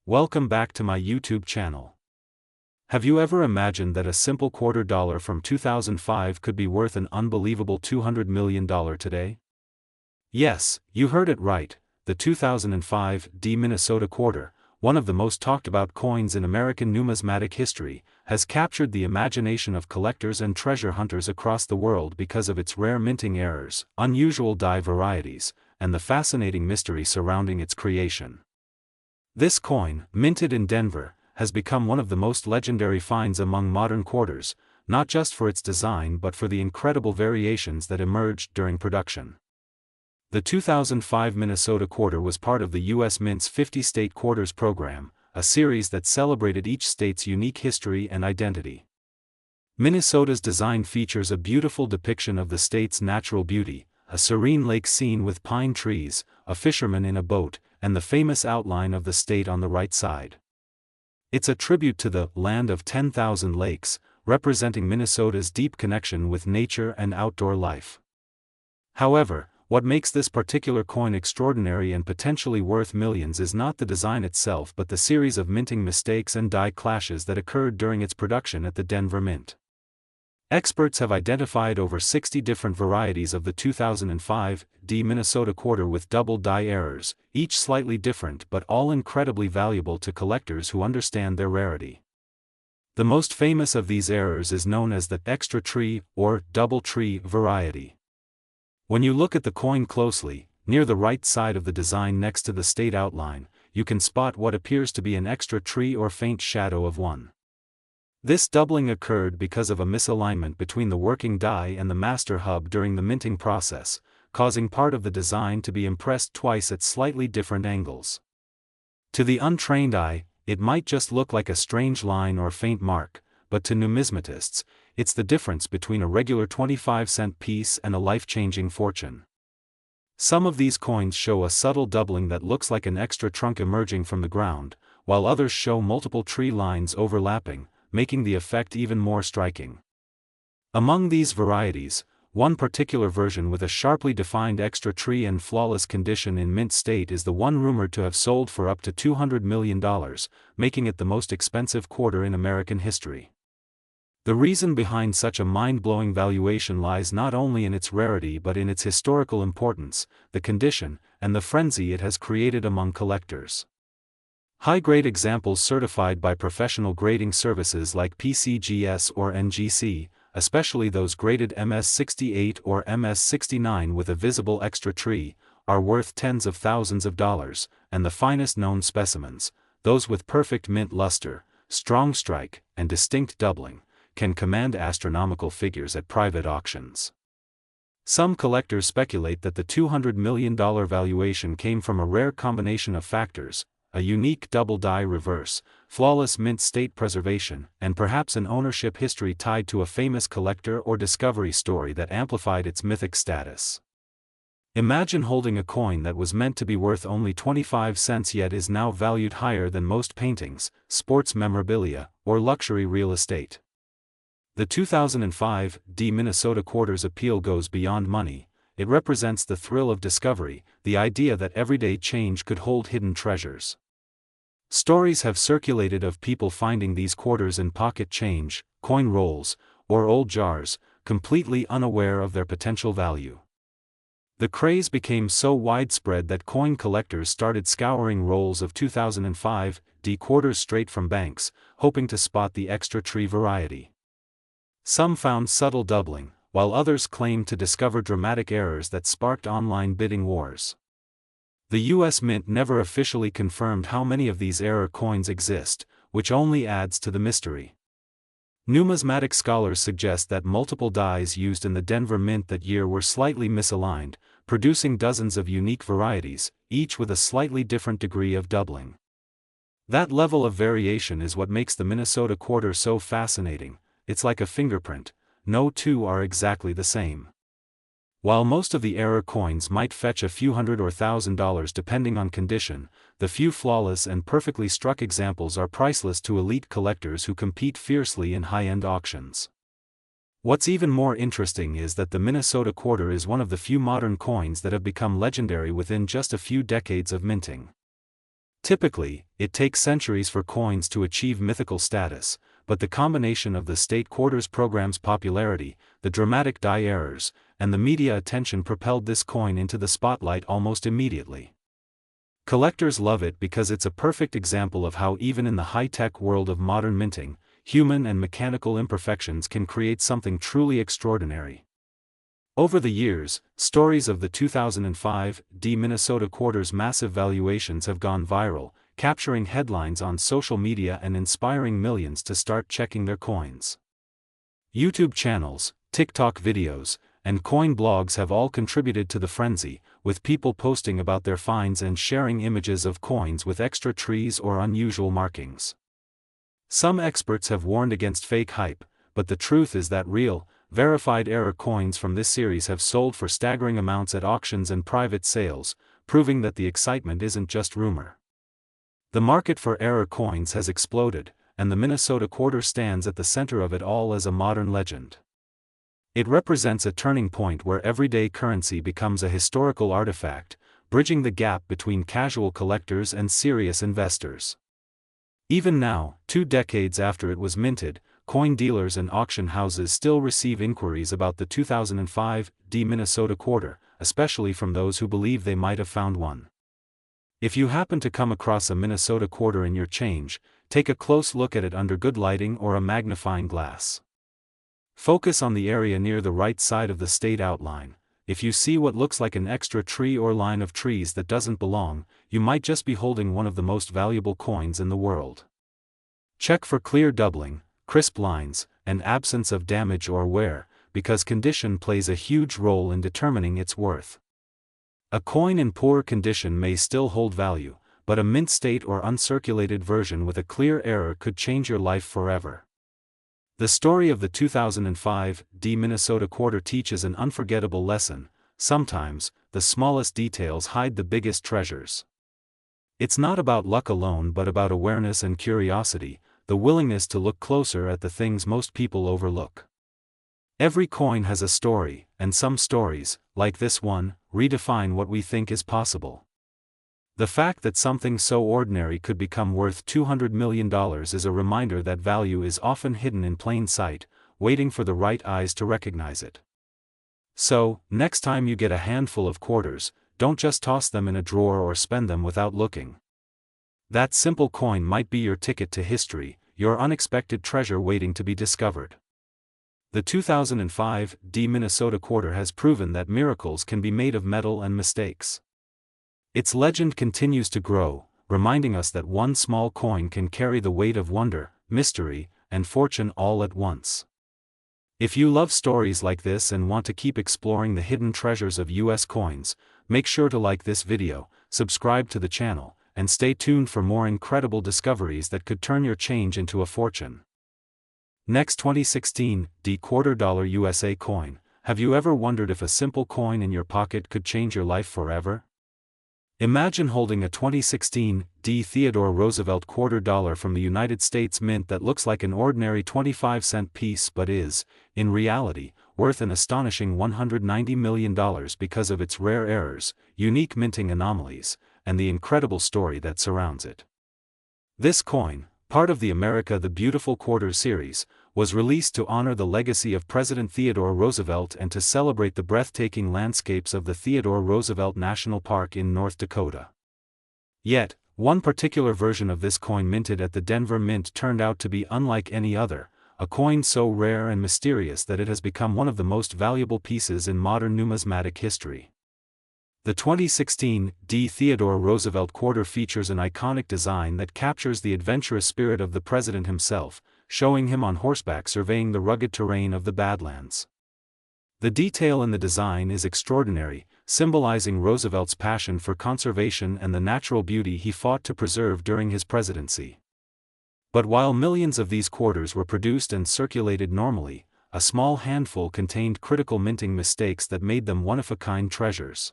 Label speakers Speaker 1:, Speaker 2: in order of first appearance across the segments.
Speaker 1: Welcome back to my YouTube channel. Have you ever imagined that a simple $quarter from 2005 could be worth an unbelievable $200 million today? Yes, you heard it right, the 2005 Minnesota Quarter, one of the most talked about coins in American numismatic history, has captured the imagination of collectors and treasure hunters across the world because of its rare minting errors, unusual die varieties, and the fascinating mystery surrounding its creation. This coin, minted in Denver, has become one of the most legendary finds among modern quarters, not just for its design but for the incredible variations that emerged during production. The 2005 Minnesota Quarter was part of the U.S. Mint's 50 State Quarters program, a series that celebrated each state's unique history and identity. Minnesota's design features a beautiful depiction of the state's natural beauty, a serene lake scene with pine trees, a fisherman in a boat, and the famous outline of the state on the right side. It's a tribute to the land of 10,000 lakes, representing Minnesota's deep connection with nature and outdoor life. However, what makes this particular coin extraordinary and potentially worth millions is not the design itself but the series of minting mistakes and die clashes that occurred during its production at the Denver Mint. Experts have identified over 60 different varieties of the 2005 Minnesota Quarter with double die errors, each slightly different but all incredibly valuable to collectors who understand their rarity. The most famous of these errors is known as the extra tree or double tree variety. When you look at the coin closely, near the right side of the design next to the state outline, you can spot what appears to be an extra tree or faint shadow of one. This doubling occurred because of a misalignment between the working die and the master hub during the minting process, causing part of the design to be impressed twice at slightly different angles. To the untrained eye, it might just look like a strange line or faint mark, but to numismatists, it's the difference between a regular 25-cent piece and a life-changing fortune. Some of these coins show a subtle doubling that looks like an extra trunk emerging from the ground, while others show multiple tree lines overlapping, making the effect even more striking. Among these varieties, one particular version with a sharply defined extra tree and flawless condition in mint state is the one rumored to have sold for up to $200 million, making it the most expensive quarter in American history. The reason behind such a mind-blowing valuation lies not only in its rarity but in its historical importance, the condition, and the frenzy it has created among collectors. High-grade examples certified by professional grading services like PCGS or NGC, especially those graded MS68 or MS69 with a visible extra tree, are worth tens of thousands of dollars, and the finest known specimens, those with perfect mint luster, strong strike, and distinct doubling, can command astronomical figures at private auctions. Some collectors speculate that the $200 million valuation came from a rare combination of factors: a unique double die reverse, flawless mint state preservation, and perhaps an ownership history tied to a famous collector or discovery story that amplified its mythic status. Imagine holding a coin that was meant to be worth only 25 cents yet is now valued higher than most paintings, sports memorabilia, or luxury real estate. The 2005 Minnesota Quarter's appeal goes beyond money. It represents the thrill of discovery, the idea that everyday change could hold hidden treasures. Stories have circulated of people finding these quarters in pocket change, coin rolls, or old jars, completely unaware of their potential value. The craze became so widespread that coin collectors started scouring rolls of 2005 quarters straight from banks, hoping to spot the extra tree variety. Some found subtle doubling, while others claimed to discover dramatic errors that sparked online bidding wars. The U.S. Mint never officially confirmed how many of these error coins exist, which only adds to the mystery. Numismatic scholars suggest that multiple dies used in the Denver Mint that year were slightly misaligned, producing dozens of unique varieties, each with a slightly different degree of doubling. That level of variation is what makes the Minnesota Quarter so fascinating. It's like a fingerprint. No two are exactly the same. While most of the error coins might fetch a few hundred or $1,000 depending on condition, the few flawless and perfectly struck examples are priceless to elite collectors who compete fiercely in high-end auctions. What's even more interesting is that the Minnesota Quarter is one of the few modern coins that have become legendary within just a few decades of minting. Typically, it takes centuries for coins to achieve mythical status, but the combination of the state quarters program's popularity, the dramatic die errors, and the media attention propelled this coin into the spotlight almost immediately. Collectors love it because it's a perfect example of how even in the high-tech world of modern minting, human and mechanical imperfections can create something truly extraordinary. Over the years, stories of the 2005 Minnesota Quarter's massive valuations have gone viral, capturing headlines on social media and inspiring millions to start checking their coins. YouTube channels, TikTok videos, and coin blogs have all contributed to the frenzy, with people posting about their finds and sharing images of coins with extra trees or unusual markings. Some experts have warned against fake hype, but the truth is that real, verified error coins from this series have sold for staggering amounts at auctions and private sales, proving that the excitement isn't just rumor. The market for error coins has exploded, and the Minnesota Quarter stands at the center of it all as a modern legend. It represents a turning point where everyday currency becomes a historical artifact, bridging the gap between casual collectors and serious investors. Even now, 2 decades after it was minted, coin dealers and auction houses still receive inquiries about the 2005 Minnesota Quarter, especially from those who believe they might have found one. If you happen to come across a Minnesota Quarter in your change, take a close look at it under good lighting or a magnifying glass. Focus on the area near the right side of the state outline. If you see what looks like an extra tree or line of trees that doesn't belong, you might just be holding one of the most valuable coins in the world. Check for clear doubling, crisp lines, and absence of damage or wear, because condition plays a huge role in determining its worth. A coin in poor condition may still hold value, but a mint state or uncirculated version with a clear error could change your life forever. The story of the 2005 Minnesota Quarter teaches an unforgettable lesson: sometimes, the smallest details hide the biggest treasures. It's not about luck alone but about awareness and curiosity, the willingness to look closer at the things most people overlook. Every coin has a story, and some stories, like this one, redefine what we think is possible. The fact that something so ordinary could become worth $200 million is a reminder that value is often hidden in plain sight, waiting for the right eyes to recognize it. So, next time you get a handful of quarters, don't just toss them in a drawer or spend them without looking. That simple coin might be your ticket to history, your unexpected treasure waiting to be discovered. The 2005 Minnesota Quarter has proven that miracles can be made of metal and mistakes. Its legend continues to grow, reminding us that one small coin can carry the weight of wonder, mystery, and fortune all at once. If you love stories like this and want to keep exploring the hidden treasures of US coins, make sure to like this video, subscribe to the channel, and stay tuned for more incredible discoveries that could turn your change into a fortune. Next, 2016 Quarter Dollar USA coin. Have you ever wondered if a simple coin in your pocket could change your life forever? Imagine holding a 2016 Theodore Roosevelt Quarter dollar from the United States Mint that looks like an ordinary 25-cent piece but is, in reality, worth an astonishing $190 million because of its rare errors, unique minting anomalies, and the incredible story that surrounds it. This coin, part of the America the Beautiful Quarter series, was released to honor the legacy of President Theodore Roosevelt and to celebrate the breathtaking landscapes of the Theodore Roosevelt National Park in North Dakota. Yet, one particular version of this coin minted at the Denver Mint turned out to be unlike any other, a coin so rare and mysterious that it has become one of the most valuable pieces in modern numismatic history. The 2016 Theodore Roosevelt Quarter features an iconic design that captures the adventurous spirit of the president himself, showing him on horseback surveying the rugged terrain of the Badlands. The detail in the design is extraordinary, symbolizing Roosevelt's passion for conservation and the natural beauty he fought to preserve during his presidency. But while millions of these quarters were produced and circulated normally, a small handful contained critical minting mistakes that made them one-of-a-kind treasures.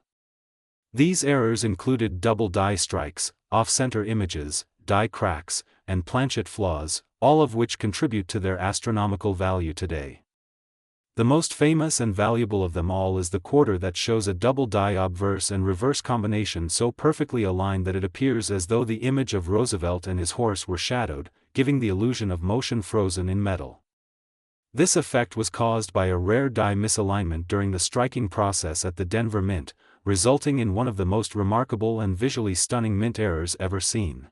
Speaker 1: These errors included double die strikes, off-center images, die cracks, and planchet flaws, all of which contribute to their astronomical value today. The most famous and valuable of them all is the quarter that shows a double die obverse and reverse combination so perfectly aligned that it appears as though the image of Roosevelt and his horse were shadowed, giving the illusion of motion frozen in metal. This effect was caused by a rare die misalignment during the striking process at the Denver Mint, resulting in one of the most remarkable and visually stunning mint errors ever seen.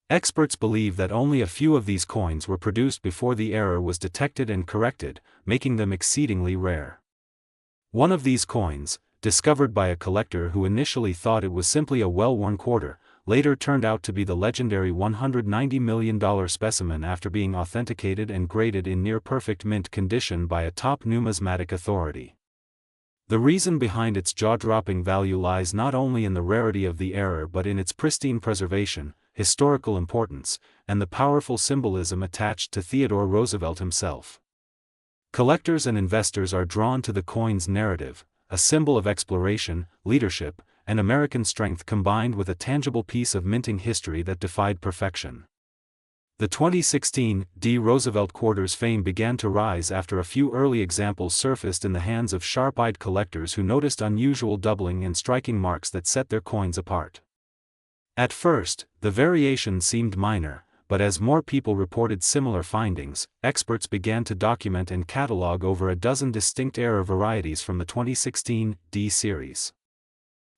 Speaker 1: Experts believe that only a few of these coins were produced before the error was detected and corrected, making them exceedingly rare. One of these coins, discovered by a collector who initially thought it was simply a well-worn quarter, later turned out to be the legendary $190 million specimen after being authenticated and graded in near-perfect mint condition by a top numismatic authority. The reason behind its jaw-dropping value lies not only in the rarity of the error but in its pristine preservation, historical importance, and the powerful symbolism attached to Theodore Roosevelt himself. Collectors and investors are drawn to the coin's narrative, a symbol of exploration, leadership, and American strength combined with a tangible piece of minting history that defied perfection. The 2016 D. Roosevelt Quarter's fame began to rise after a few early examples surfaced in the hands of sharp-eyed collectors who noticed unusual doubling and striking marks that set their coins apart. At first, the variation seemed minor, but as more people reported similar findings, experts began to document and catalog over a dozen distinct error varieties from the 2016 D series.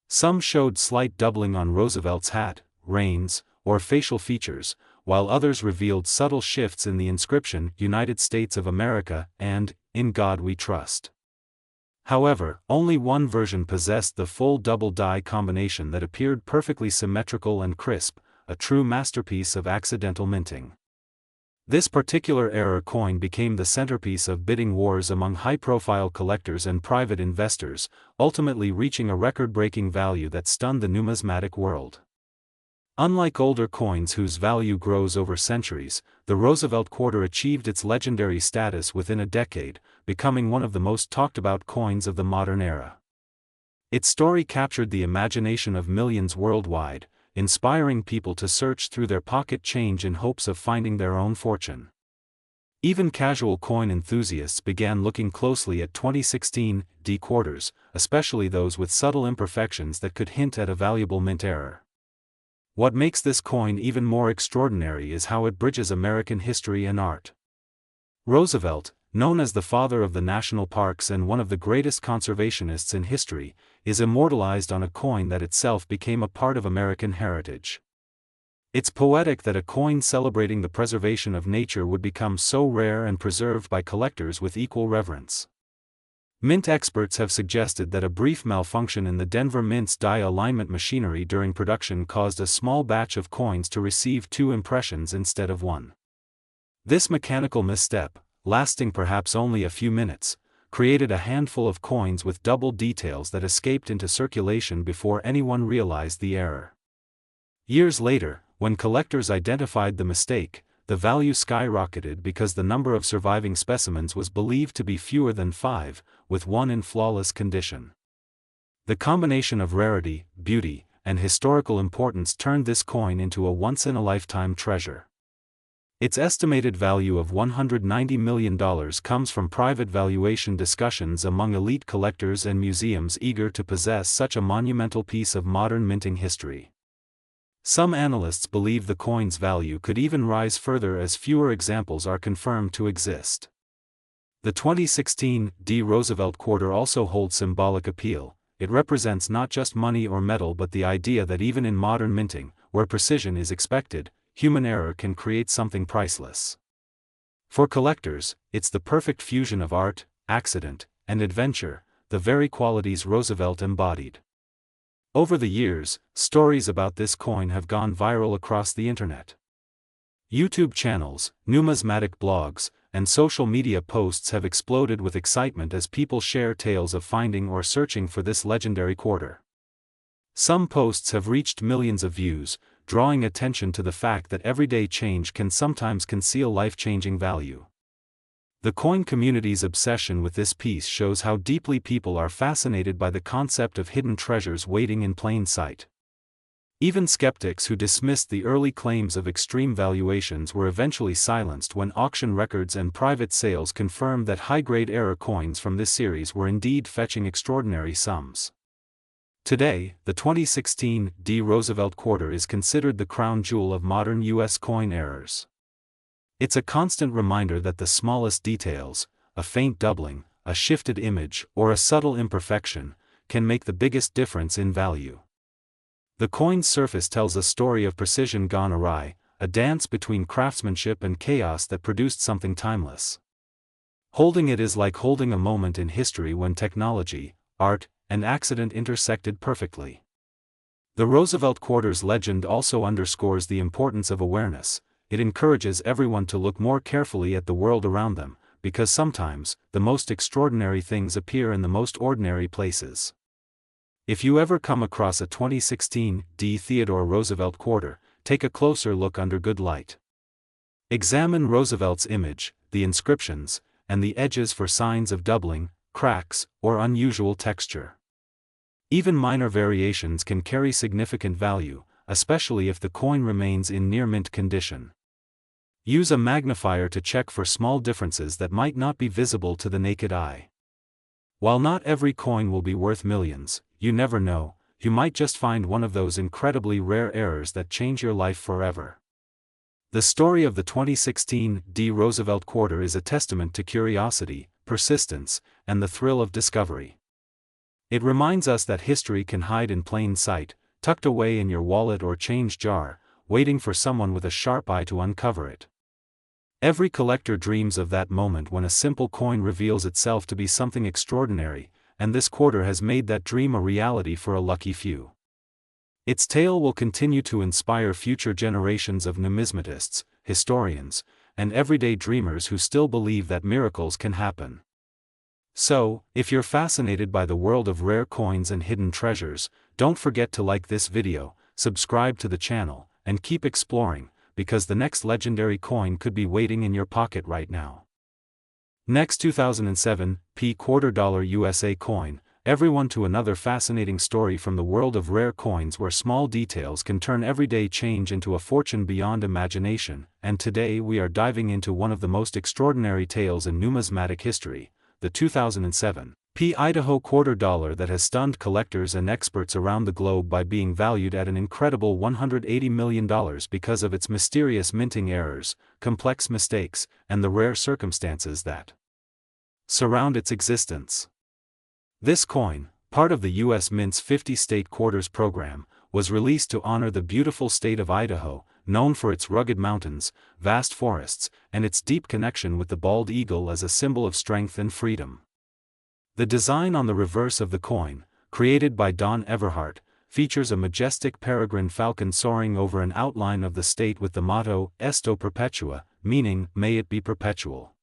Speaker 1: Some showed slight doubling on Roosevelt's hat, reins, or facial features, while others revealed subtle shifts in the inscription "United States of America" and "In God We Trust." However, only one version possessed the full double die combination that appeared perfectly symmetrical and crisp, a true masterpiece of accidental minting. This particular error coin became the centerpiece of bidding wars among high-profile collectors and private investors, ultimately reaching a record-breaking value that stunned the numismatic world. Unlike older coins whose value grows over centuries, the Roosevelt Quarter achieved its legendary status within a decade, becoming one of the most talked-about coins of the modern era. Its story captured the imagination of millions worldwide, inspiring people to search through their pocket change in hopes of finding their own fortune. Even casual coin enthusiasts began looking closely at 2016 D quarters, especially those with subtle imperfections that could hint at a valuable mint error. What makes this coin even more extraordinary is how it bridges American history and art. Roosevelt, known as the father of the national parks and one of the greatest conservationists in history, is immortalized on a coin that itself became a part of American heritage. It's poetic that a coin celebrating the preservation of nature would become so rare and preserved by collectors with equal reverence. Mint experts have suggested that a brief malfunction in the Denver Mint's die alignment machinery during production caused a small batch of coins to receive two impressions instead of one. This mechanical misstep, lasting perhaps only a few minutes, created a handful of coins with double details that escaped into circulation before anyone realized the error. Years later, when collectors identified the mistake, the value skyrocketed because the number of surviving specimens was believed to be fewer than 5, with one in flawless condition. The combination of rarity, beauty, and historical importance turned this coin into a once-in-a-lifetime treasure. Its estimated value of $190 million comes from private valuation discussions among elite collectors and museums eager to possess such a monumental piece of modern minting history. Some analysts believe the coin's value could even rise further as fewer examples are confirmed to exist. The 2016 D. Roosevelt Quarter also holds symbolic appeal. It represents not just money or metal but the idea that even in modern minting, where precision is expected, human error can create something priceless. For collectors, it's the perfect fusion of art, accident, and adventure, the very qualities Roosevelt embodied. Over the years, stories about this coin have gone viral across the internet. YouTube channels, numismatic blogs, and social media posts have exploded with excitement as people share tales of finding or searching for this legendary quarter. Some posts have reached millions of views, drawing attention to the fact that everyday change can sometimes conceal life-changing value. The coin community's obsession with this piece shows how deeply people are fascinated by the concept of hidden treasures waiting in plain sight. Even skeptics who dismissed the early claims of extreme valuations were eventually silenced when auction records and private sales confirmed that high-grade error coins from this series were indeed fetching extraordinary sums. Today, the 2016 Theodore Roosevelt Quarter is considered the crown jewel of modern U.S. coin errors. It's a constant reminder that the smallest details, a faint doubling, a shifted image, or a subtle imperfection, can make the biggest difference in value. The coin's surface tells a story of precision gone awry, a dance between craftsmanship and chaos that produced something timeless. Holding it is like holding a moment in history when technology, art, and accident intersected perfectly. The Roosevelt Quarter's legend also underscores the importance of awareness. It encourages everyone to look more carefully at the world around them, because sometimes, the most extraordinary things appear in the most ordinary places. If you ever come across a 2016 Theodore Roosevelt Quarter, take a closer look under good light. Examine Roosevelt's image, the inscriptions, and the edges for signs of doubling, cracks, or unusual texture. Even minor variations can carry significant value, especially if the coin remains in near-mint condition. Use a magnifier to check for small differences that might not be visible to the naked eye. While not every coin will be worth millions, you never know, you might just find one of those incredibly rare errors that change your life forever. The story of the 2016 Theodore Roosevelt Quarter is a testament to curiosity, persistence, and the thrill of discovery. It reminds us that history can hide in plain sight, tucked away in your wallet or change jar, waiting for someone with a sharp eye to uncover it. Every collector dreams of that moment when a simple coin reveals itself to be something extraordinary, and this quarter has made that dream a reality for a lucky few. Its tale will continue to inspire future generations of numismatists, historians, and everyday dreamers who still believe that miracles can happen. So, if you're fascinated by the world of rare coins and hidden treasures, don't forget to like this video, subscribe to the channel, and keep exploring, because the next legendary coin could be waiting in your pocket right now. Next 2007 quarter dollar USA coin, everyone to another fascinating story from the world of rare coins where small details can turn everyday change into a fortune beyond imagination, and today we are diving into one of the most extraordinary tales in numismatic history, the 2007 Idaho Quarter dollar that has stunned collectors and experts around the globe by being valued at an incredible $180 million because of its mysterious minting errors, complex mistakes, and the rare circumstances that surround its existence. This coin, part of the U.S. Mint's 50-state quarters program, was released to honor the beautiful state of Idaho, known for its rugged mountains, vast forests, and its deep connection with the bald eagle as a symbol of strength and freedom. The design on the reverse of the coin, created by Don Everhart, features a majestic peregrine falcon soaring over an outline of the state with the motto, Esto Perpetua, meaning, may it be perpetual.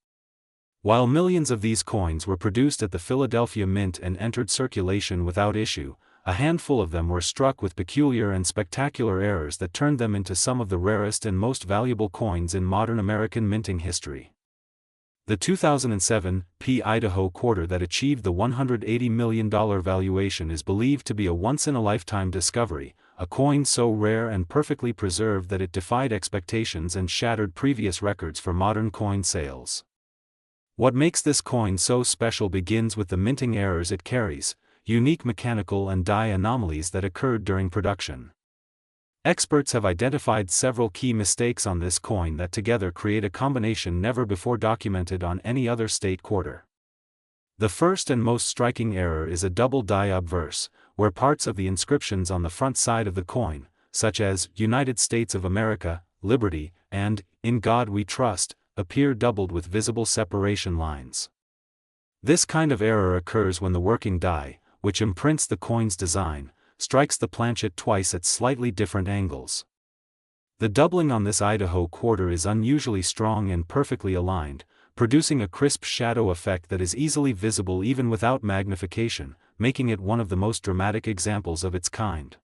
Speaker 1: While millions of these coins were produced at the Philadelphia Mint and entered circulation without issue, a handful of them were struck with peculiar and spectacular errors that turned them into some of the rarest and most valuable coins in modern American minting history. The 2007 Idaho Quarter that achieved the $180 million valuation is believed to be a once-in-a-lifetime discovery, a coin so rare and perfectly preserved that it defied expectations and shattered previous records for modern coin sales. What makes this coin so special begins with the minting errors it carries, unique mechanical and die anomalies that occurred during production. Experts have identified several key mistakes on this coin that together create a combination never before documented on any other state quarter. The first and most striking error is a double die obverse, where parts of the inscriptions on the front side of the coin, such as United States of America, Liberty, and In God We Trust, appear doubled with visible separation lines. This kind of error occurs when the working die, which imprints the coin's design, strikes the planchet twice at slightly different angles. The doubling on this Idaho quarter is unusually strong and perfectly aligned, producing a crisp shadow effect that is easily visible even without magnification, making it one of the most dramatic examples of its kind.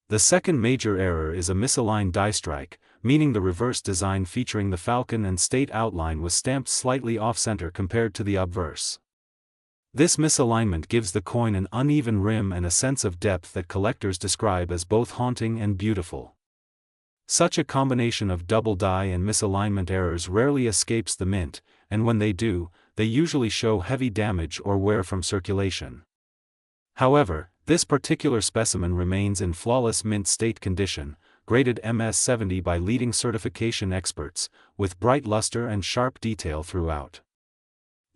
Speaker 1: The second major error is a misaligned die strike, meaning the reverse design featuring the falcon and state outline was stamped slightly off-center compared to the obverse. This misalignment gives the coin an uneven rim and a sense of depth that collectors describe as both haunting and beautiful. Such a combination of double die and misalignment errors rarely escapes the mint, and when they do, they usually show heavy damage or wear from circulation. However, this particular specimen remains in flawless mint state condition, graded MS-70 by leading certification experts, with bright luster and sharp detail throughout.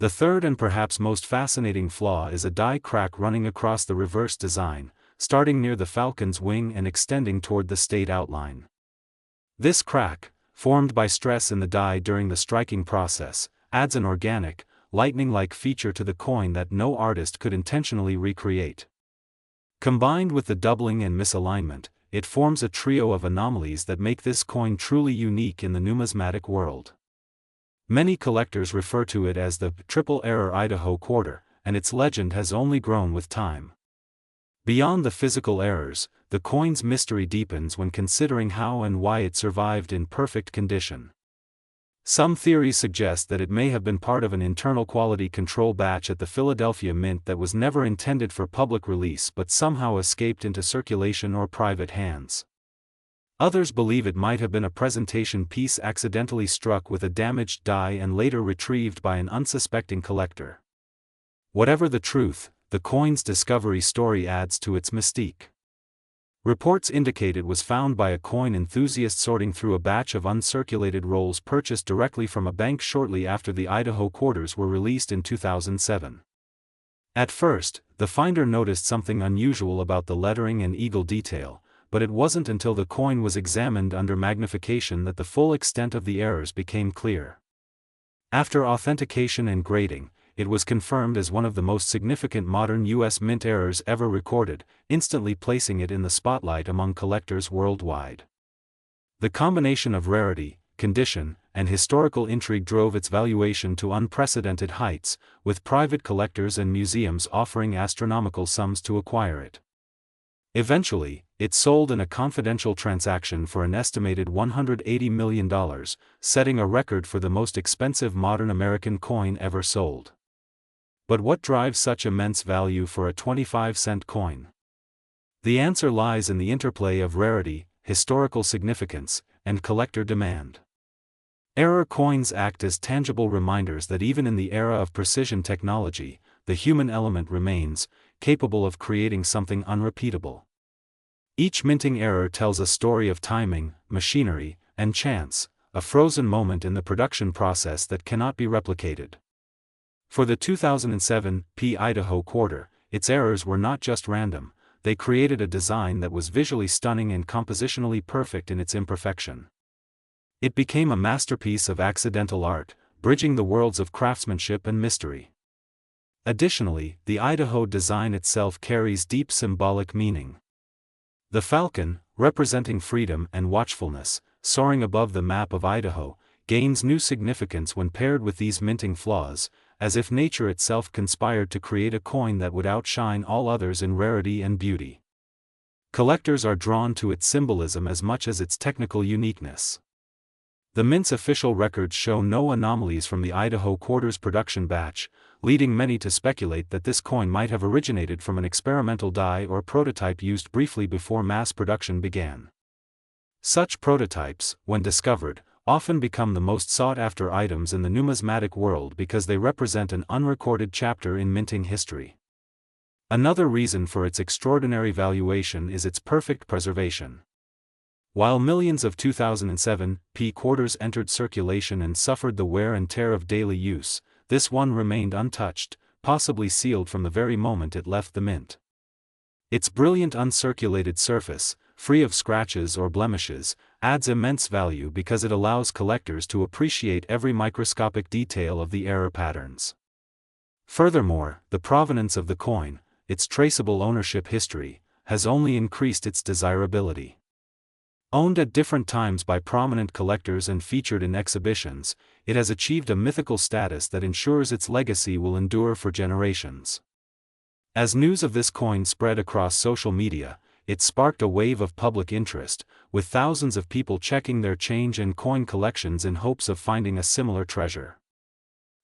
Speaker 1: The third and perhaps most fascinating flaw is a die crack running across the reverse design, starting near the falcon's wing and extending toward the state outline. This crack, formed by stress in the die during the striking process, adds an organic, lightning-like feature to the coin that no artist could intentionally recreate. Combined with the doubling and misalignment, it forms a trio of anomalies that make this coin truly unique in the numismatic world. Many collectors refer to it as the triple error Idaho Quarter, and its legend has only grown with time. Beyond the physical errors, the coin's mystery deepens when considering how and why it survived in perfect condition. Some theories suggest that it may have been part of an internal quality control batch at the Philadelphia Mint that was never intended for public release but somehow escaped into circulation or private hands. Others believe it might have been a presentation piece accidentally struck with a damaged die and later retrieved by an unsuspecting collector. Whatever the truth, the coin's discovery story adds to its mystique. Reports indicate it was found by a coin enthusiast sorting through a batch of uncirculated rolls purchased directly from a bank shortly after the Idaho Quarters were released in 2007. At first, the finder noticed something unusual about the lettering and eagle detail, but it wasn't until the coin was examined under magnification that the full extent of the errors became clear. After authentication and grading, it was confirmed as one of the most significant modern U.S. mint errors ever recorded, instantly placing it in the spotlight among collectors worldwide. The combination of rarity, condition, and historical intrigue drove its valuation to unprecedented heights, with private collectors and museums offering astronomical sums to acquire it. Eventually, it sold in a confidential transaction for an estimated $180 million, setting a record for the most expensive modern American coin ever sold. But what drives such immense value for a 25-cent coin? The answer lies in the interplay of rarity, historical significance, and collector demand. Error coins act as tangible reminders that even in the era of precision technology, the human element remains, capable of creating something unrepeatable. Each minting error tells a story of timing, machinery, and chance, a frozen moment in the production process that cannot be replicated. For the 2007 Idaho Quarter, its errors were not just random, they created a design that was visually stunning and compositionally perfect in its imperfection. It became a masterpiece of accidental art, bridging the worlds of craftsmanship and mystery. Additionally, the Idaho design itself carries deep symbolic meaning. The falcon, representing freedom and watchfulness, soaring above the map of Idaho, gains new significance when paired with these minting flaws, as if nature itself conspired to create a coin that would outshine all others in rarity and beauty. Collectors are drawn to its symbolism as much as its technical uniqueness. The mint's official records show no anomalies from the Idaho Quarter's production batch, leading many to speculate that this coin might have originated from an experimental die or prototype used briefly before mass production began. Such prototypes, when discovered, often become the most sought-after items in the numismatic world because they represent an unrecorded chapter in minting history. Another reason for its extraordinary valuation is its perfect preservation. While millions of 2007 quarters entered circulation and suffered the wear and tear of daily use, this one remained untouched, possibly sealed from the very moment it left the mint. Its brilliant uncirculated surface, free of scratches or blemishes, adds immense value because it allows collectors to appreciate every microscopic detail of the error patterns. Furthermore, the provenance of the coin, its traceable ownership history, has only increased its desirability. Owned at different times by prominent collectors and featured in exhibitions, it has achieved a mythical status that ensures its legacy will endure for generations. As news of this coin spread across social media, it sparked a wave of public interest, with thousands of people checking their change and coin collections in hopes of finding a similar treasure.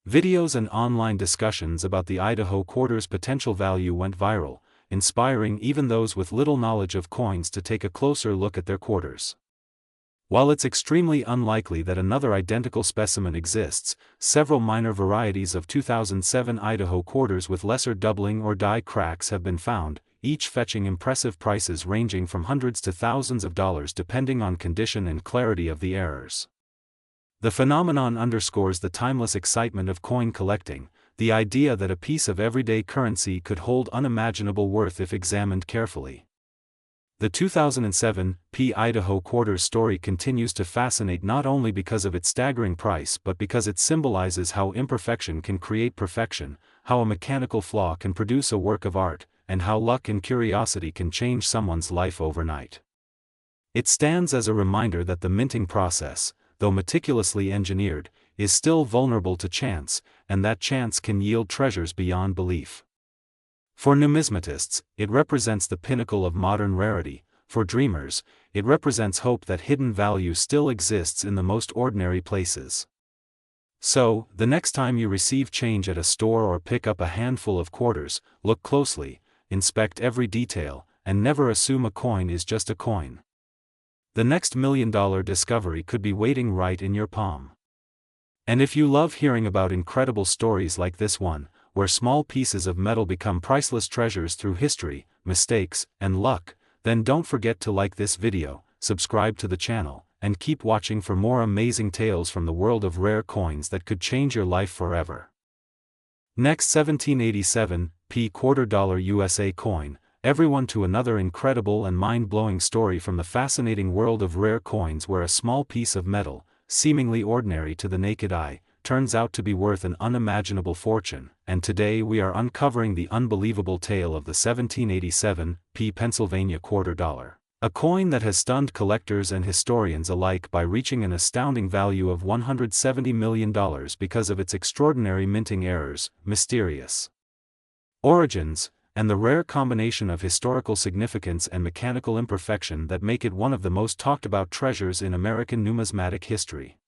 Speaker 1: Videos and online discussions about the Idaho Quarter's potential value went viral, inspiring even those with little knowledge of coins to take a closer look at their quarters. While it's extremely unlikely that another identical specimen exists, several minor varieties of 2007 Idaho quarters with lesser doubling or die cracks have been found, each fetching impressive prices ranging from hundreds to thousands of dollars depending on condition and clarity of the errors. The phenomenon underscores the timeless excitement of coin collecting, the idea that a piece of everyday currency could hold unimaginable worth if examined carefully. The 2007 Idaho Quarter's story continues to fascinate not only because of its staggering price but because it symbolizes how imperfection can create perfection, how a mechanical flaw can produce a work of art, and how luck and curiosity can change someone's life overnight. It stands as a reminder that the minting process, though meticulously engineered, is still vulnerable to chance, and that chance can yield treasures beyond belief. For numismatists, it represents the pinnacle of modern rarity. For dreamers, it represents hope that hidden value still exists in the most ordinary places. So, the next time you receive change at a store or pick up a handful of quarters, look closely, inspect every detail, and never assume a coin is just a coin. The next $1 million discovery could be waiting right in your palm. And if you love hearing about incredible stories like this one, where small pieces of metal become priceless treasures through history, mistakes, and luck, then don't forget to like this video, subscribe to the channel, and keep watching for more amazing tales from the world of rare coins that could change your life forever. Next, 1787 quarter dollar USA coin. Everyone to another incredible and mind-blowing story from the fascinating world of rare coins where a small piece of metal, seemingly ordinary to the naked eye, turns out to be worth an unimaginable fortune, and today we are uncovering the unbelievable tale of the 1787 Pennsylvania quarter dollar. A coin that has stunned collectors and historians alike by reaching an astounding value of $170 million because of its extraordinary minting errors, mysterious origins, and the rare combination of historical significance and mechanical imperfection that make it one of the most talked about treasures in American numismatic history.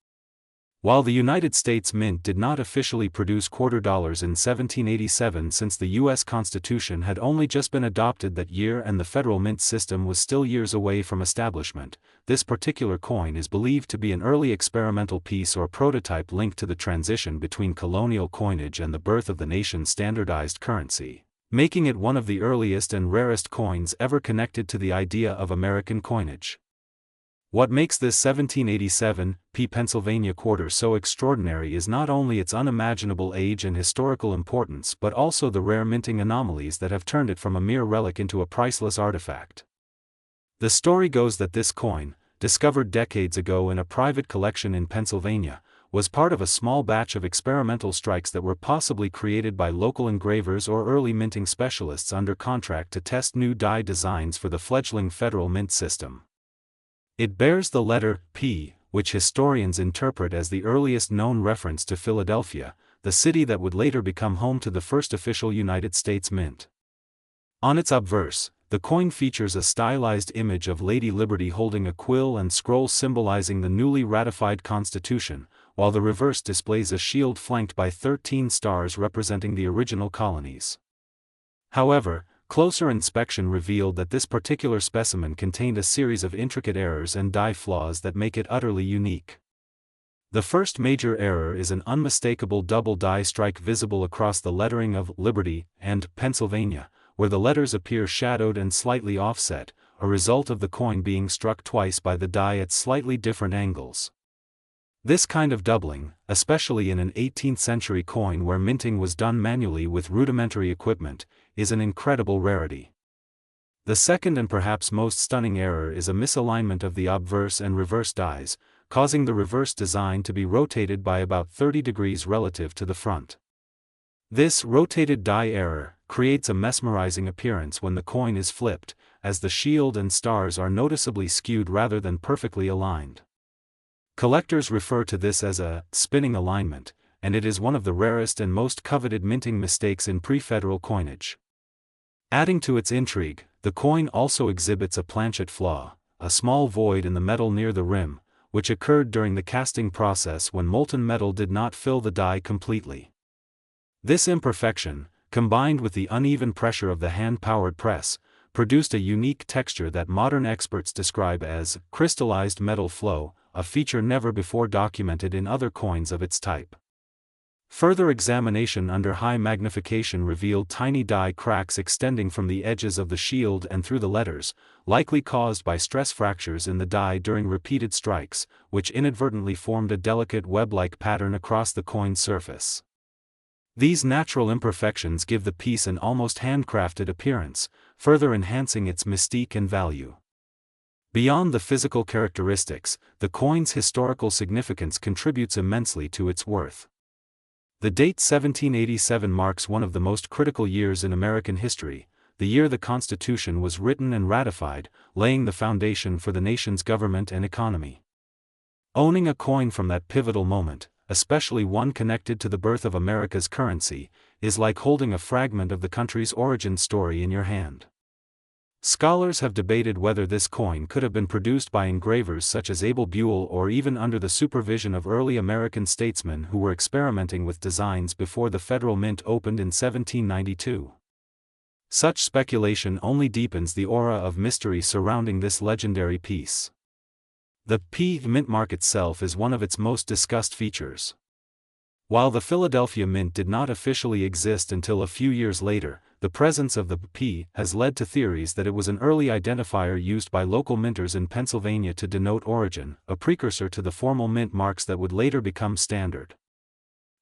Speaker 1: While the United States Mint did not officially produce quarter dollars in 1787 since the U.S. Constitution had only just been adopted that year and the federal mint system was still years away from establishment, this particular coin is believed to be an early experimental piece or prototype linked to the transition between colonial coinage and the birth of the nation's standardized currency, making it one of the earliest and rarest coins ever connected to the idea of American coinage. What makes this 1787 Pennsylvania quarter so extraordinary is not only its unimaginable age and historical importance but also the rare minting anomalies that have turned it from a mere relic into a priceless artifact. The story goes that this coin, discovered decades ago in a private collection in Pennsylvania, was part of a small batch of experimental strikes that were possibly created by local engravers or early minting specialists under contract to test new die designs for the fledgling federal mint system. It bears the letter P, which historians interpret as the earliest known reference to Philadelphia, the city that would later become home to the first official United States Mint. On its obverse, the coin features a stylized image of Lady Liberty holding a quill and scroll symbolizing the newly ratified Constitution, while the reverse displays a shield flanked by 13 stars representing the original colonies. However, closer inspection revealed that this particular specimen contained a series of intricate errors and die flaws that make it utterly unique. The first major error is an unmistakable double die strike visible across the lettering of Liberty and Pennsylvania, where the letters appear shadowed and slightly offset, a result of the coin being struck twice by the die at slightly different angles. This kind of doubling, especially in an 18th-century coin where minting was done manually with rudimentary equipment, is an incredible rarity. The second and perhaps most stunning error is a misalignment of the obverse and reverse dies, causing the reverse design to be rotated by about 30 degrees relative to the front. This rotated die error creates a mesmerizing appearance when the coin is flipped, as the shield and stars are noticeably skewed rather than perfectly aligned. Collectors refer to this as a spinning alignment, and it is one of the rarest and most coveted minting mistakes in pre-federal coinage. Adding to its intrigue, the coin also exhibits a planchet flaw, a small void in the metal near the rim, which occurred during the casting process when molten metal did not fill the die completely. This imperfection, combined with the uneven pressure of the hand-powered press, produced a unique texture that modern experts describe as crystallized metal flow, a feature never before documented in other coins of its type. Further examination under high magnification revealed tiny die cracks extending from the edges of the shield and through the letters, likely caused by stress fractures in the die during repeated strikes, which inadvertently formed a delicate web-like pattern across the coin's surface. These natural imperfections give the piece an almost handcrafted appearance, further enhancing its mystique and value. Beyond the physical characteristics, the coin's historical significance contributes immensely to its worth. The date 1787 marks one of the most critical years in American history, the year the Constitution was written and ratified, laying the foundation for the nation's government and economy. Owning a coin from that pivotal moment, especially one connected to the birth of America's currency, is like holding a fragment of the country's origin story in your hand. Scholars have debated whether this coin could have been produced by engravers such as Abel Buell or even under the supervision of early American statesmen who were experimenting with designs before the Federal Mint opened in 1792. Such speculation only deepens the aura of mystery surrounding this legendary piece. The Mint mark itself is one of its most discussed features. While the Philadelphia Mint did not officially exist until a few years later, the presence of the P has led to theories that it was an early identifier used by local minters in Pennsylvania to denote origin, a precursor to the formal mint marks that would later become standard.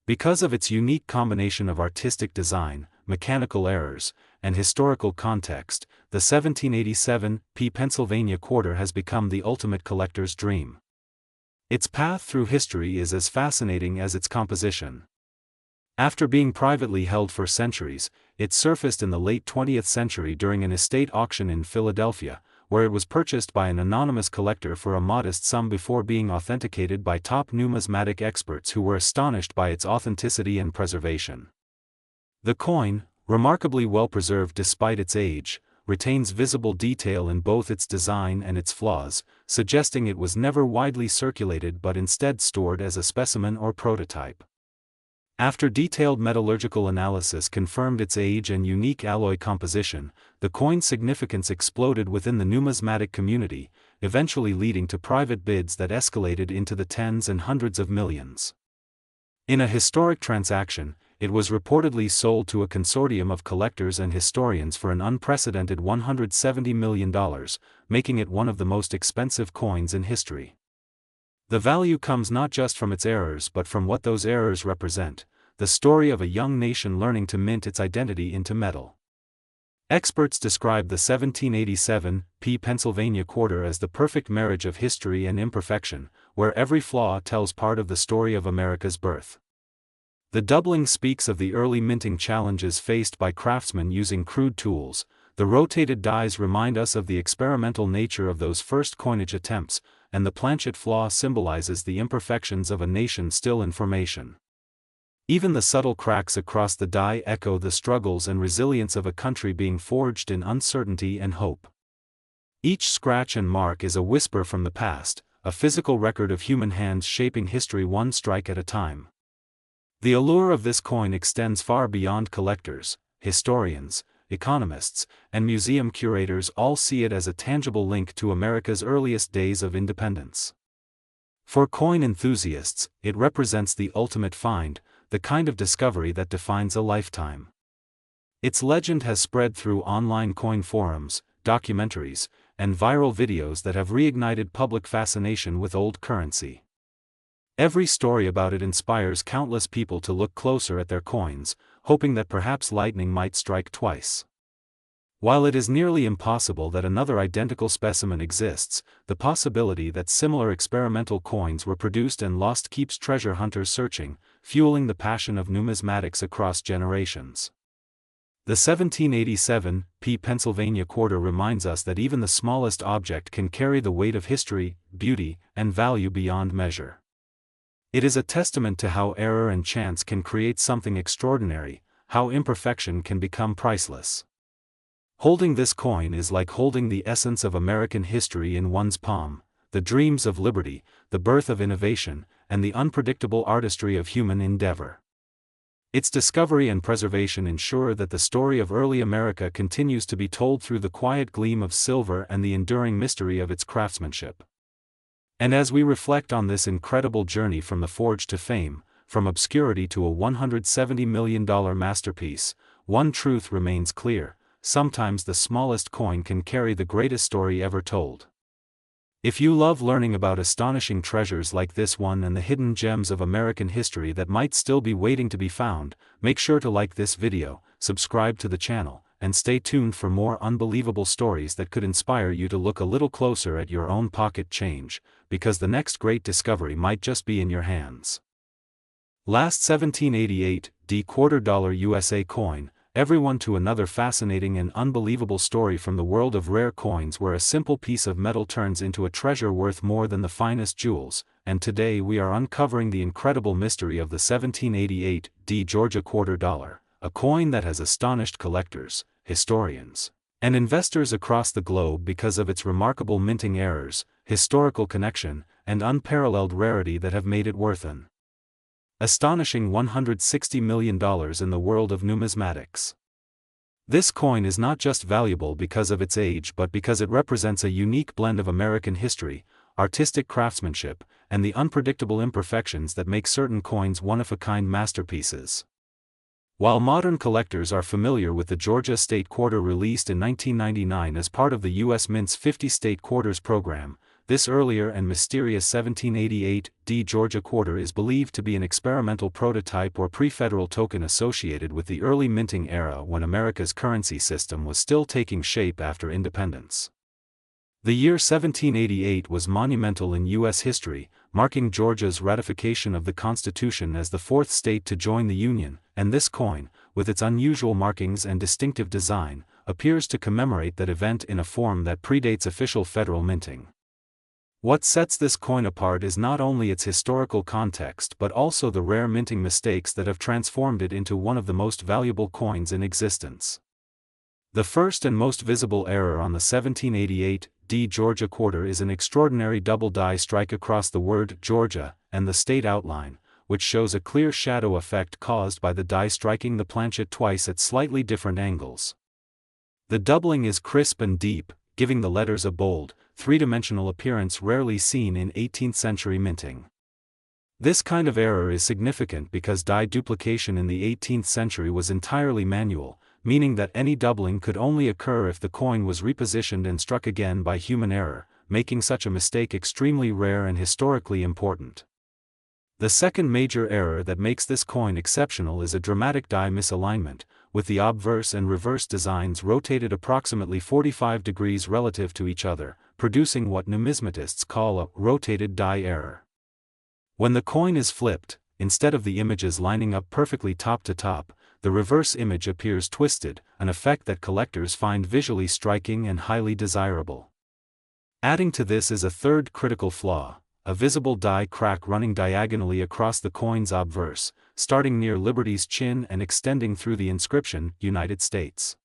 Speaker 1: Because of its unique combination of artistic design, mechanical errors, and historical context, the 1787 Pennsylvania Quarter has become the ultimate collector's dream. Its path through history is as fascinating as its composition. After being privately held for centuries, it surfaced in the late 20th century during an estate auction in Philadelphia, where it was purchased by an anonymous collector for a modest sum before being authenticated by top numismatic experts who were astonished by its authenticity and preservation. The coin, remarkably well preserved despite its age, retains visible detail in both its design and its flaws, suggesting it was never widely circulated but instead stored as a specimen or prototype. After detailed metallurgical analysis confirmed its age and unique alloy composition, the coin's significance exploded within the numismatic community, eventually leading to private bids that escalated into the tens and hundreds of millions. In a historic transaction, it was reportedly sold to a consortium of collectors and historians for an unprecedented $170 million, making it one of the most expensive coins in history. The value comes not just from its errors but from what those errors represent, the story of a young nation learning to mint its identity into metal. Experts describe the 1787 Pennsylvania Quarter as the perfect marriage of history and imperfection, where every flaw tells part of the story of America's birth. The doubling speaks of the early minting challenges faced by craftsmen using crude tools. The rotated dies remind us of the experimental nature of those first coinage attempts, and the planchet flaw symbolizes the imperfections of a nation still in formation. Even the subtle cracks across the die echo the struggles and resilience of a country being forged in uncertainty and hope. Each scratch and mark is a whisper from the past, a physical record of human hands shaping history one strike at a time. The allure of this coin extends far beyond collectors. Historians, economists, and museum curators all see it as a tangible link to America's earliest days of independence. For coin enthusiasts, it represents the ultimate find, the kind of discovery that defines a lifetime. Its legend has spread through online coin forums, documentaries, and viral videos that have reignited public fascination with old currency. Every story about it inspires countless people to look closer at their coins, hoping that perhaps lightning might strike twice. While it is nearly impossible that another identical specimen exists, the possibility that similar experimental coins were produced and lost keeps treasure hunters searching, fueling the passion of numismatics across generations. The 1787 Pennsylvania Quarter reminds us that even the smallest object can carry the weight of history, beauty, and value beyond measure. It is a testament to how error and chance can create something extraordinary, how imperfection can become priceless. Holding this coin is like holding the essence of American history in one's palm, the dreams of liberty, the birth of innovation, and the unpredictable artistry of human endeavor. Its discovery and preservation ensure that the story of early America continues to be told through the quiet gleam of silver and the enduring mystery of its craftsmanship. And as we reflect on this incredible journey from the forge to fame, from obscurity to a $170 million masterpiece, one truth remains clear: sometimes the smallest coin can carry the greatest story ever told. If you love learning about astonishing treasures like this one and the hidden gems of American history that might still be waiting to be found, make sure to like this video, subscribe to the channel, and stay tuned for more unbelievable stories that could inspire you to look a little closer at your own pocket change, because the next great discovery might just be in your hands. Last 1788 quarter dollar USA coin. Everyone to another fascinating and unbelievable story from the world of rare coins where a simple piece of metal turns into a treasure worth more than the finest jewels, and today we are uncovering the incredible mystery of the 1788 Georgia quarter dollar, a coin that has astonished collectors, historians, and investors across the globe because of its remarkable minting errors, historical connection, and unparalleled rarity that have made it worth an astonishing $160 million in the world of numismatics. This coin is not just valuable because of its age but because it represents a unique blend of American history, artistic craftsmanship, and the unpredictable imperfections that make certain coins one-of-a-kind masterpieces. While modern collectors are familiar with the Georgia State Quarter released in 1999 as part of the U.S. Mint's 50 State Quarters program, this earlier and mysterious 1788 Georgia Quarter is believed to be an experimental prototype or pre-federal token associated with the early minting era when America's currency system was still taking shape after independence. The year 1788 was monumental in U.S. history, marking Georgia's ratification of the Constitution as the fourth state to join the Union, and this coin, with its unusual markings and distinctive design, appears to commemorate that event in a form that predates official federal minting. What sets this coin apart is not only its historical context but also the rare minting mistakes that have transformed it into one of the most valuable coins in existence. The first and most visible error on the 1788 Georgia quarter is an extraordinary double die strike across the word Georgia and the state outline, which shows a clear shadow effect caused by the die striking the planchet twice at slightly different angles. The doubling is crisp and deep, giving the letters a bold, three-dimensional appearance rarely seen in 18th-century minting. This kind of error is significant because die duplication in the 18th century was entirely manual, meaning that any doubling could only occur if the coin was repositioned and struck again by human error, making such a mistake extremely rare and historically important. The second major error that makes this coin exceptional is a dramatic die misalignment, with the obverse and reverse designs rotated approximately 45 degrees relative to each other, producing what numismatists call a rotated die error. When the coin is flipped, instead of the images lining up perfectly top to top, the reverse image appears twisted, an effect that collectors find visually striking and highly desirable. Adding to this is a third critical flaw: a visible die crack running diagonally across the coin's obverse, starting near Liberty's chin and extending through the inscription, United States.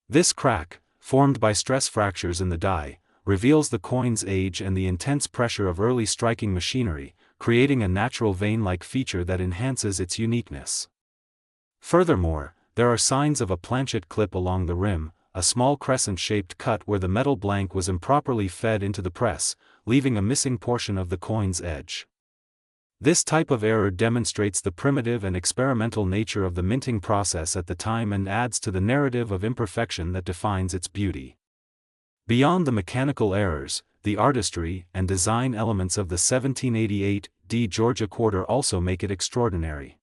Speaker 1: This crack, formed by stress fractures in the die, reveals the coin's age and the intense pressure of early striking machinery, creating a natural vein-like feature that enhances its uniqueness. Furthermore, there are signs of a planchet clip along the rim, a small crescent-shaped cut where the metal blank was improperly fed into the press, leaving a missing portion of the coin's edge. This type of error demonstrates the primitive and experimental nature of the minting process at the time and adds to the narrative of imperfection that defines its beauty. Beyond the mechanical errors, the artistry and design elements of the 1788 Georgia quarter also make it extraordinary.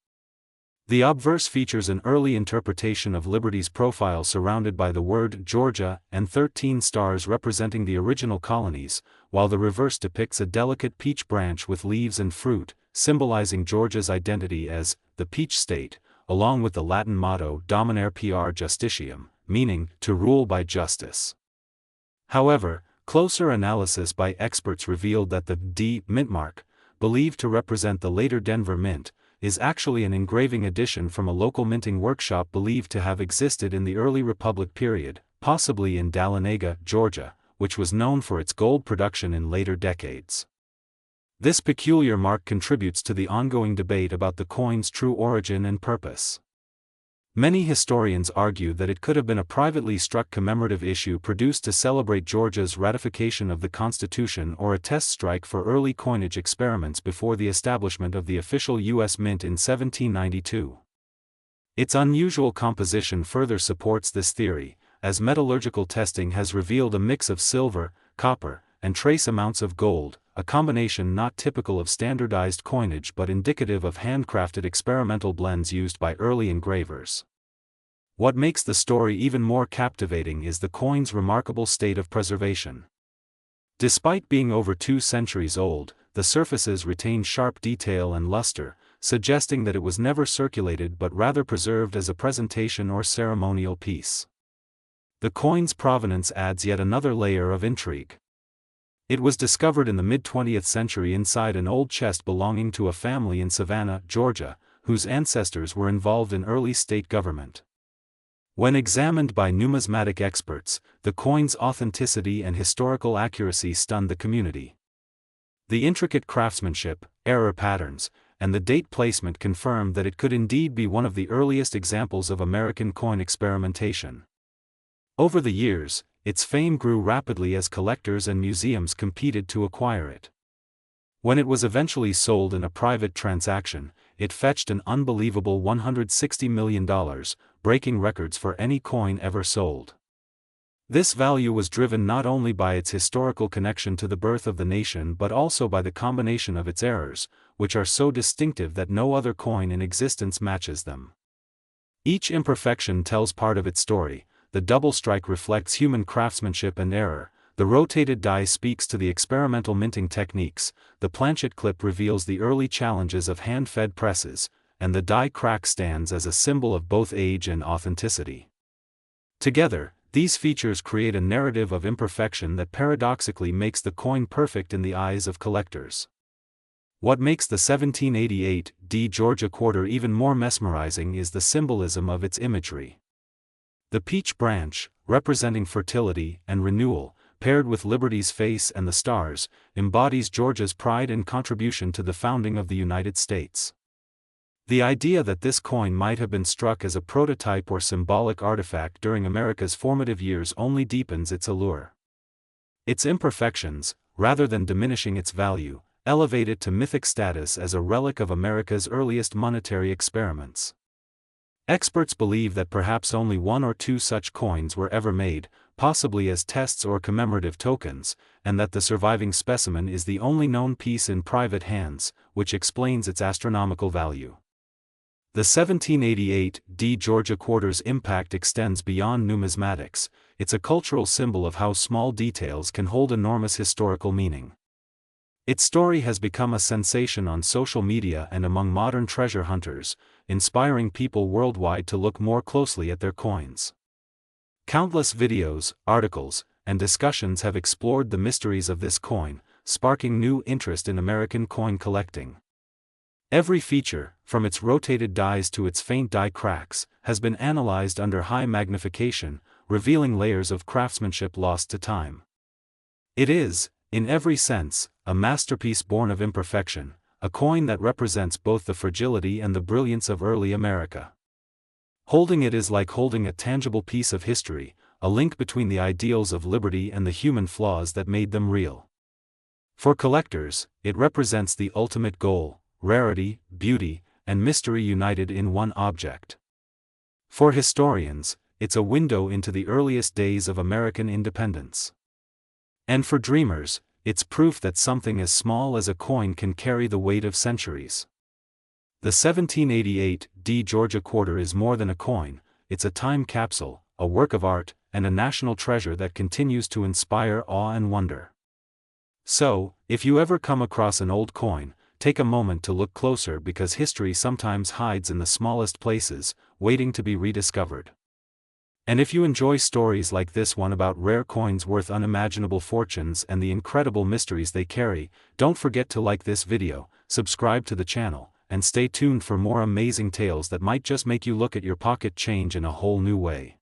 Speaker 1: The obverse features an early interpretation of Liberty's profile surrounded by the word Georgia and 13 stars representing the original colonies, while the reverse depicts a delicate peach branch with leaves and fruit, symbolizing Georgia's identity as the Peach State, along with the Latin motto Dominare per Justitiam, meaning to rule by justice. However, closer analysis by experts revealed that the D mint mark, believed to represent the later Denver Mint, is actually an engraving addition from a local minting workshop believed to have existed in the early Republic period, possibly in Dahlonega, Georgia, which was known for its gold production in later decades. This peculiar mark contributes to the ongoing debate about the coin's true origin and purpose. Many historians argue that it could have been a privately struck commemorative issue produced to celebrate Georgia's ratification of the Constitution or a test strike for early coinage experiments before the establishment of the official U.S. Mint in 1792. Its unusual composition further supports this theory, as metallurgical testing has revealed a mix of silver, copper, and trace amounts of gold, a combination not typical of standardized coinage but indicative of handcrafted experimental blends used by early engravers. What makes the story even more captivating is the coin's remarkable state of preservation. Despite being over 2 centuries old, the surfaces retain sharp detail and luster, suggesting that it was never circulated but rather preserved as a presentation or ceremonial piece. The coin's provenance adds yet another layer of intrigue. It was discovered in the mid-20th century inside an old chest belonging to a family in Savannah, Georgia, whose ancestors were involved in early state government. When examined by numismatic experts, the coin's authenticity and historical accuracy stunned the community. The intricate craftsmanship, error patterns, and the date placement confirmed that it could indeed be one of the earliest examples of American coin experimentation. Over the years, its fame grew rapidly as collectors and museums competed to acquire it. When it was eventually sold in a private transaction, it fetched an unbelievable $160 million, breaking records for any coin ever sold. This value was driven not only by its historical connection to the birth of the nation but also by the combination of its errors, which are so distinctive that no other coin in existence matches them. Each imperfection tells part of its story. The double strike reflects human craftsmanship and error, the rotated die speaks to the experimental minting techniques, the planchet clip reveals the early challenges of hand-fed presses, and the die crack stands as a symbol of both age and authenticity. Together, these features create a narrative of imperfection that paradoxically makes the coin perfect in the eyes of collectors. What makes the 1788 Georgia Quarter even more mesmerizing is the symbolism of its imagery. The peach branch, representing fertility and renewal, paired with Liberty's face and the stars, embodies Georgia's pride and contribution to the founding of the United States. The idea that this coin might have been struck as a prototype or symbolic artifact during America's formative years only deepens its allure. Its imperfections, rather than diminishing its value, elevate it to mythic status as a relic of America's earliest monetary experiments. Experts believe that perhaps only 1 or 2 such coins were ever made, possibly as tests or commemorative tokens, and that the surviving specimen is the only known piece in private hands, which explains its astronomical value. The 1788 Georgia Quarter's impact extends beyond numismatics. It's a cultural symbol of how small details can hold enormous historical meaning. Its story has become a sensation on social media and among modern treasure hunters, inspiring people worldwide to look more closely at their coins. Countless videos, articles, and discussions have explored the mysteries of this coin, sparking new interest in American coin collecting. Every feature, from its rotated dies to its faint die cracks, has been analyzed under high magnification, revealing layers of craftsmanship lost to time. It is, in every sense, a masterpiece born of imperfection, a coin that represents both the fragility and the brilliance of early America. Holding it is like holding a tangible piece of history, a link between the ideals of liberty and the human flaws that made them real. For collectors, it represents the ultimate goal: rarity, beauty, and mystery united in one object. For historians, it's a window into the earliest days of American independence. And for dreamers, it's proof that something as small as a coin can carry the weight of centuries. The 1788 Georgia Quarter is more than a coin, it's a time capsule, a work of art, and a national treasure that continues to inspire awe and wonder. So, if you ever come across an old coin, take a moment to look closer because history sometimes hides in the smallest places, waiting to be rediscovered. And if you enjoy stories like this one about rare coins worth unimaginable fortunes and the incredible mysteries they carry, don't forget to like this video, subscribe to the channel, and stay tuned for more amazing tales that might just make you look at your pocket change in a whole new way.